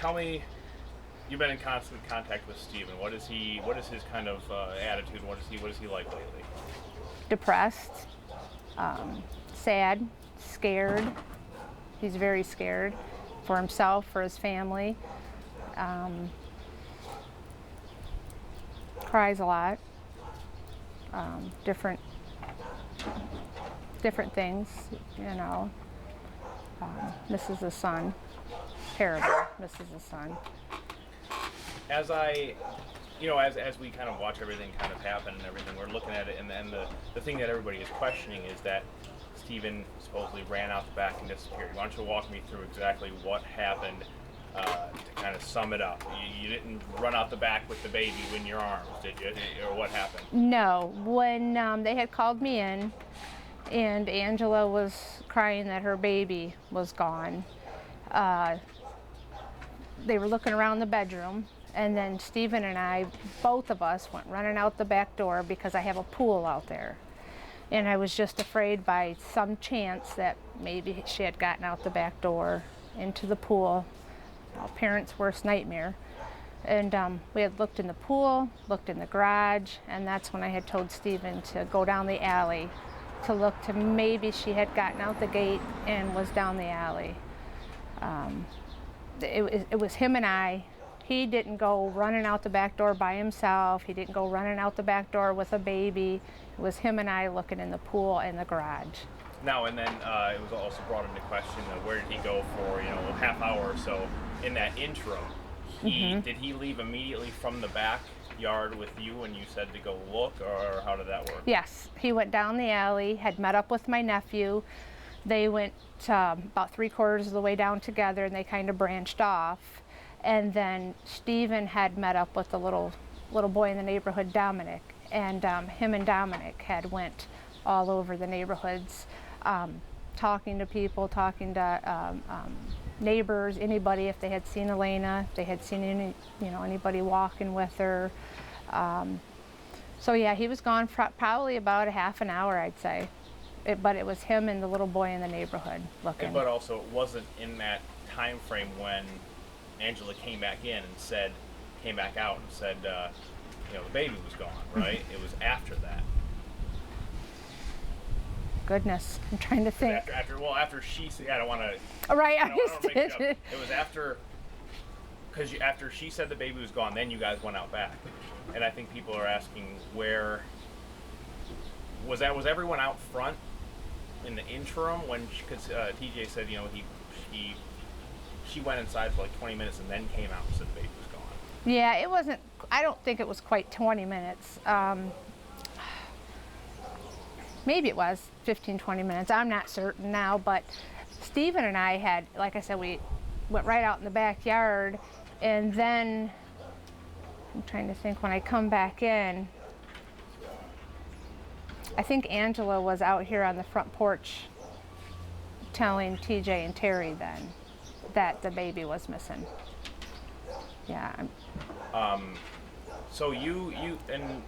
tell me, you've been in constant contact with Steven. What is his kind of attitude? What is he like lately? Depressed, sad, scared. He's very scared for himself, for his family. Cries a lot. Different things, you know. Misses his son. Terrible. Misses his son. As we kind of watch everything kind of happen and everything, we're looking at it, and then the thing that everybody is questioning is that Steven supposedly ran out the back and disappeared. Why don't you walk me through exactly what happened to kind of sum it up? You didn't run out the back with the baby in your arms, did you? Or what happened? No. When they had called me in, and Angela was crying that her baby was gone, they were looking around the bedroom, and then Steven and I, both of us, went running out the back door because I have a pool out there. And I was just afraid by some chance that maybe she had gotten out the back door into the pool. A parent's worst nightmare. And we had looked in the pool, looked in the garage, and that's when I had told Steven to go down the alley to look to maybe she had gotten out the gate and was down the alley. It was him and I. He didn't go running out the back door by himself. He didn't go running out the back door with a baby. It was him and I looking in the pool and the garage. Now, and then it was also brought into question, where did he go for, a half hour or so in that interim? Did he leave immediately from the backyard with you when you said to go look, or how did that work? Yes, he went down the alley, had met up with my nephew. They went about 3/4 of the way down together, and they kind of branched off. And then Steven had met up with the little boy in the neighborhood, Dominic, and him and Dominic had went all over the neighborhoods, talking to people, talking to neighbors, anybody, if they had seen Elaina, if they had seen anybody walking with her. So yeah, he was gone for probably about a half an hour, I'd say. But it was him and the little boy in the neighborhood looking. But also, it wasn't in that time frame when Angela came back out and said, the baby was gone, right? It was after that. Goodness, I'm trying to think. After she said, I don't want to. Right, I understand. It was after, because after she said the baby was gone, then you guys went out back, and I think people are asking where was everyone out front in the interim when, because TJ said she went inside for like 20 minutes and then came out and said the baby was gone. Yeah, it wasn't, I don't think it was quite 20 minutes. Maybe it was 15, 20 minutes. I'm not certain now, but Steven and I had, like I said, we went right out in the backyard, and then, I'm trying to think, when I come back in, I think Angela was out here on the front porch telling TJ and Terry then that the baby was missing. Yeah. So you and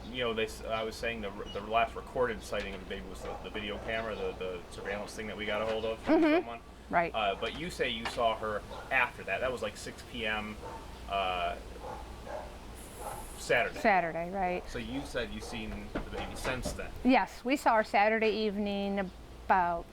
I was saying the last recorded sighting of the baby was the video camera, the surveillance thing that we got a hold of from someone. Right. But you say you saw her after that. That was like 6 p.m. Saturday. Saturday, right. So you said you've seen the baby since then. Yes, we saw her Saturday evening about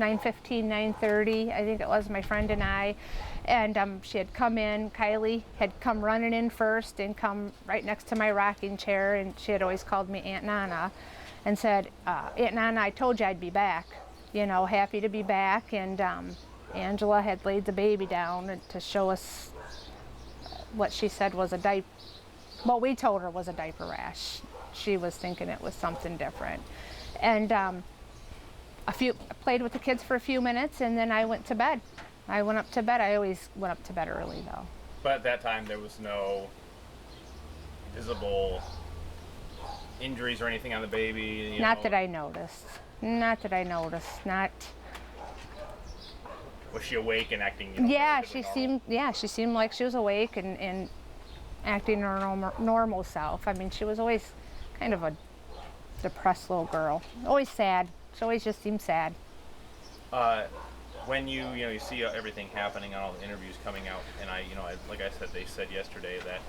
9:15, 9:30, I think it was, my friend and I. And she had come in, Kylie had come running in first and come right next to my rocking chair, and she had always called me Aunt Nana and said, Aunt Nana, I told you I'd be back. Happy to be back. And Angela had laid the baby down to show us what she said was a diaper. What we told her was a diaper rash. She was thinking it was something different. And I played with the kids for a few minutes, and then I went to bed. I went up to bed. I always went up to bed early, though. But at that time, there was no visible injuries or anything on the baby? Not that I noticed. Not. Was she awake and acting? Yeah, she seemed like she was awake and acting her normal self. I mean, she was always kind of a depressed little girl. Always sad. She always just seemed sad. when you see everything happening on all the interviews coming out, and like I said, they said yesterday that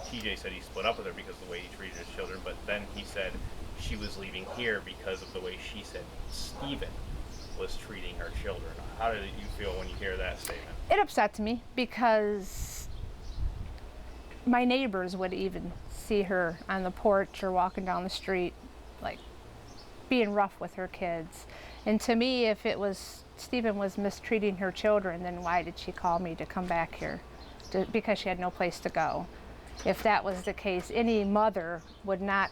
TJ said he split up with her because of the way he treated his children, but then he said she was leaving here because of the way she said Steven was treating her children. How did you feel when you hear that statement? It upsets me because my neighbors would even see her on the porch or walking down the street, like being rough with her kids. And to me, if it was Steven was mistreating her children, then why did she call me to come back here? Because she had no place to go. If that was the case, any mother would not,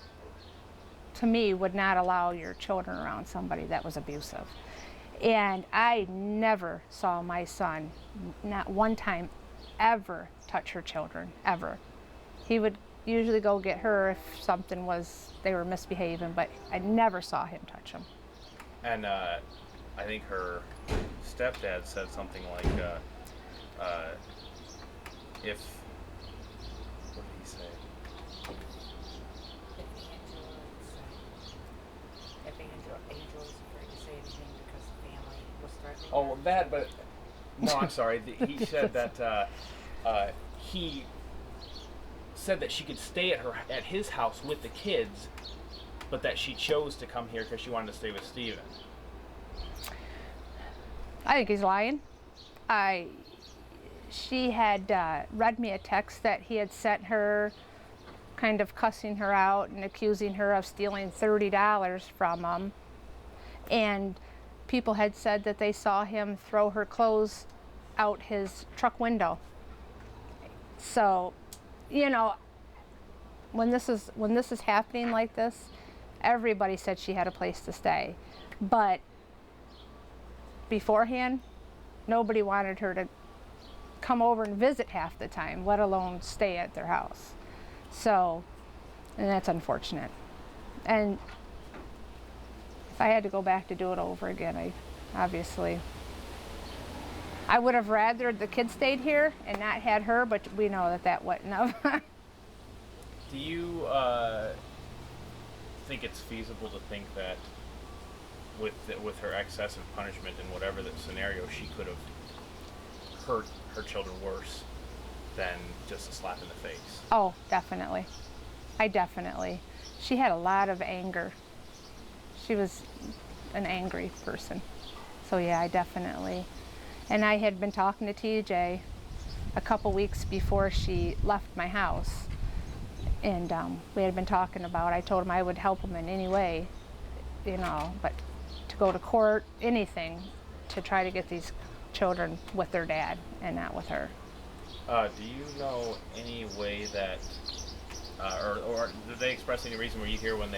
to me, would not allow your children around somebody that was abusive. And I never saw my son, not one time, ever touch her children, ever. He would usually go get her if something was, they were misbehaving, but I never saw him touch them. And I think her stepdad said something like, if, what did he say? If Angel is afraid to say anything because the family was threatening Oh, her. that, but, no, I'm sorry. He said that he said that she could stay at his house with the kids, but that she chose to come here because she wanted to stay with Steven. I think he's lying. She had read me a text that he had sent her, kind of cussing her out and accusing her of stealing $30 from him. And people had said that they saw him throw her clothes out his truck window. So, you know, when this is happening like this, everybody said she had a place to stay. But beforehand, nobody wanted her to come over and visit half the time, let alone stay at their house. So, and that's unfortunate. And if I had to go back to do it over again, I would have rather the kids stayed here and not had her, but we know that wouldn't have. Do you think it's feasible to think that with her excessive punishment in whatever the scenario, she could have hurt her children worse than just a slap in the face? Oh, definitely. She had a lot of anger. She was an angry person. So yeah, I definitely. And I had been talking to TJ a couple weeks before she left my house. And we had been talking about, I told him I would help him in any way, but to go to court, anything, to try to get these children with their dad and not with her. Do you know any way that, or did they express any reason, were you here when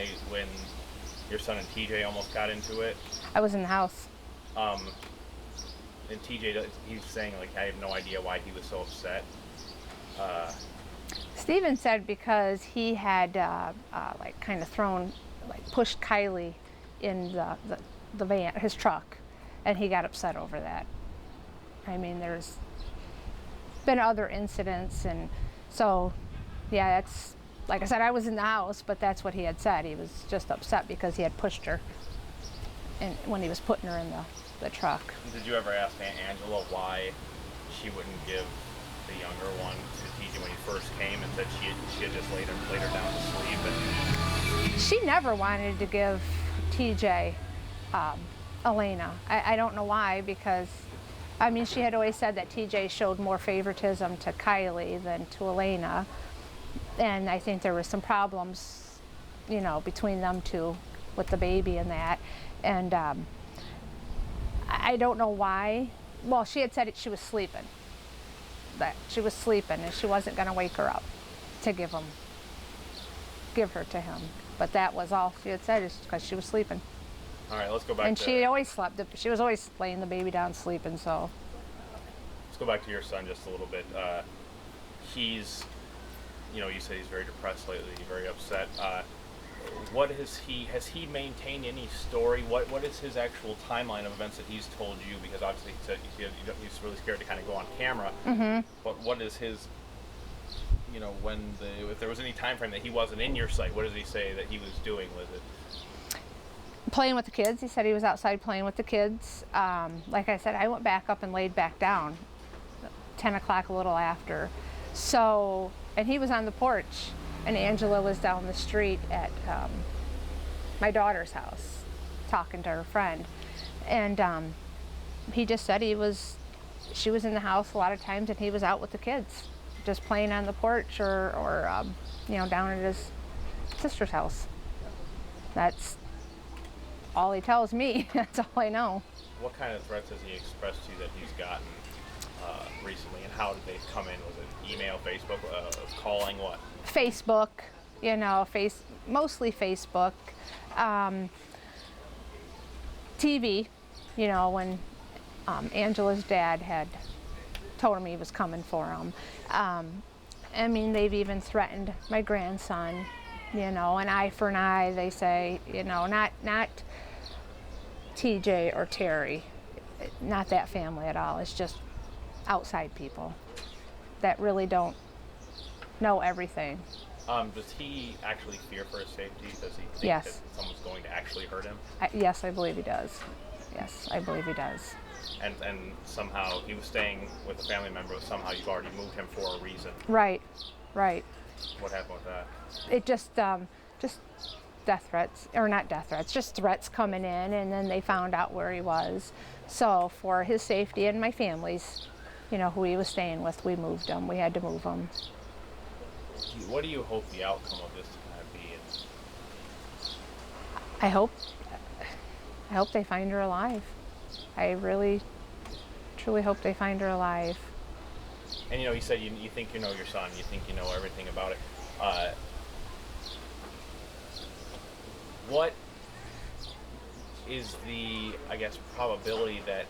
your son and TJ almost got into it? I was in the house. And TJ, he's saying, like, I have no idea why he was so upset. Steven said because he had kind of pushed Kylie in the van, his truck, and he got upset over that. I mean, there's been other incidents, and so, yeah, that's, like I said, I was in the house, but that's what he had said. He was just upset because he had pushed her and when he was putting her in the truck. Did you ever ask Aunt Angela why she wouldn't give the younger one to TJ when he first came, and said she had just laid her down to sleep? And she never wanted to give TJ Elaina. I don't know why, because I mean, she had always said that TJ showed more favoritism to Kylie than to Elaina, and I think there were some problems, between them two with the baby and that, and I don't know why. Well, she had said she was sleeping, that she was sleeping and she wasn't going to wake her up to give her to him, but that was all she had said, is because she was sleeping. All right, let's go back. And she always slept. She was always laying the baby down sleeping. So let's go back to your son just a little bit. He's, you said he's very depressed lately, very upset. What has he maintained any story? What is his actual timeline of events that he's told you? Because obviously he said he's really scared to kind of go on camera. Mm-hmm. But what is his, if there was any time frame that he wasn't in your sight, what does he say that he was doing with it? Playing with the kids. He said he was outside playing with the kids. Like I said, I went back up and laid back down 10 o'clock, a little after. So, and he was on the porch, and Angela was down the street at my daughter's house talking to her friend. And he just said she was in the house a lot of times, and he was out with the kids, just playing on the porch or down at his sister's house. That's all he tells me. That's all I know. What kind of threats has he expressed to you that he's gotten recently, and how did they come in? Was it email, Facebook, calling, what? Facebook, mostly Facebook. TV, when Angela's dad had told him he was coming for him. They've even threatened my grandson, an eye for an eye, they say, not TJ or Terry, not that family at all. It's just outside people that really don't know everything. Does he actually fear for his safety? Does he think Yes. that someone's going to actually hurt him? Yes, I believe he does. Yes, I believe he does. And somehow he was staying with a family member, but somehow you've already moved him for a reason. Right. What happened with that? It just death threats, or not death threats, just threats coming in, and then they found out where he was. So for his safety and my family's, who he was staying with, we moved him. We had to move him. What do you hope the outcome of this is going to be? I hope they find her alive. I really, truly hope they find her alive. And you said you think you know your son, you think you know everything about it. What is the, probability that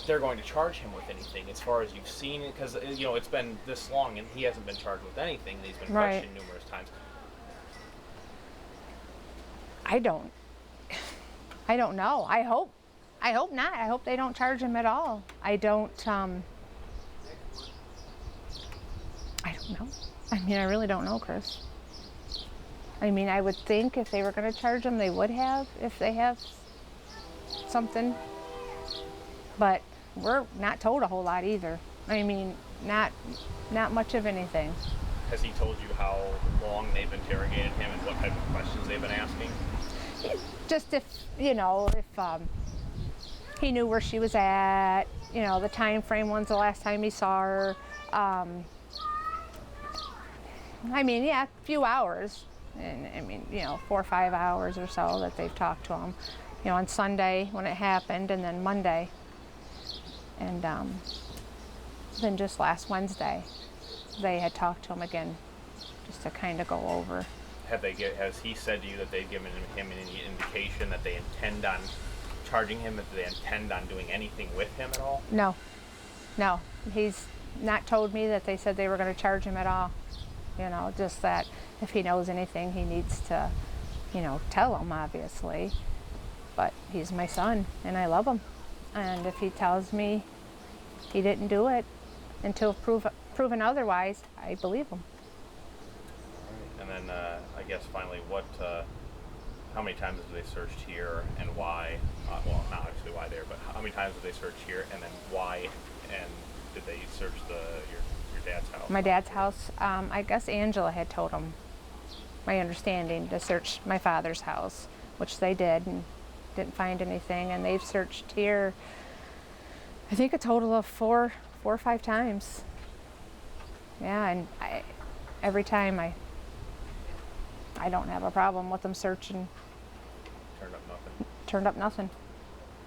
they're going to charge him with anything, as far as you've seen? Because it's been this long and he hasn't been charged with anything, and he's been questioned numerous times. I don't know. I hope not. I hope they don't charge him at all. I don't know. I really don't know, Chris. I would think if they were going to charge him, they would have, if they have something. But we're not told a whole lot either. Not much of anything. Has he told you how long they've interrogated him and what type of questions they've been asking? Just if he knew where she was at, the time frame, when's the last time he saw her. A few hours. And 4 or 5 hours or so that they've talked to him. On Sunday when it happened, and then Monday. And then just last Wednesday, they had talked to him again, just to kind of go over. Has he said to you that they've given him any indication that they intend on charging him, that they intend on doing anything with him at all? No. He's not told me that they said they were going to charge him at all. Just that if he knows anything, he needs to, tell them, obviously. But he's my son, and I love him. And if he tells me he didn't do it until proven otherwise, I believe him. And then, finally, how many times have they searched here and why? Well, not actually why there, but how many times have they searched here, and then why? And did they search your dad's house? My dad's house, Angela had told him, my understanding, to search my father's house, which they did, and didn't find anything. And they've searched here, I think, a total of four or 5 times. Yeah, and every time I don't have a problem with them searching. Turned up nothing. Turned up nothing.